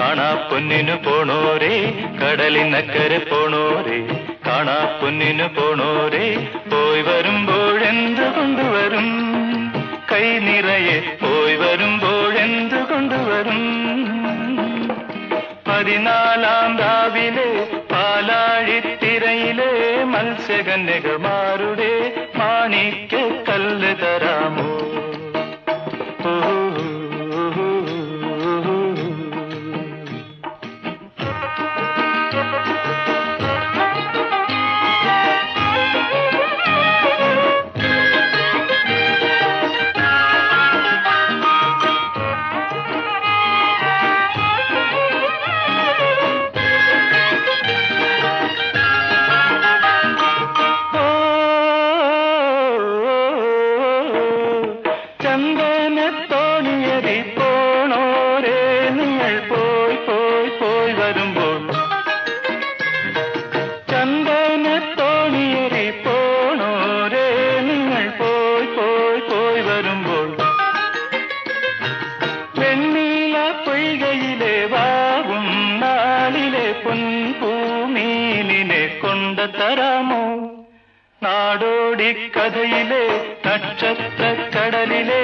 കാണാ പൊന്നിനു പോണോരേ, കടലിനക്കരെ പോണോരേ, കാണാ പൊന്നിനു പോണോരേ, പോയി വരുമ്പോഴെന്ത് കൊണ്ടുവരും? കൈ നിറയെ പോയി വരുമ്പോഴെന്ത് കൊണ്ടുവരും? 14 രാവിലെ പാലാഴിത്തിരയിലെ മത്സ്യകന്യകമാരുടെ മാണിക്യ കല്ല് തരാമോ? ചന്ദനത്തോണിയതി പോണോരേ, നിങ്ങൾ പോയി പോയി പോയി വരുമ്പോൾ, ചന്ദനത്തോണിയതി പോണോരേ, നിങ്ങൾ പോയി പോയി പോയി വരുമ്പോൾ, വെണ്ണീല പൊയ്കയിലെ വാവും നാളിലെ പൊൻപൂമീനിനെ കൊണ്ടുതരാമോ? നാടോടി കഥയിലെ നക്ഷത്ര കടലിലെ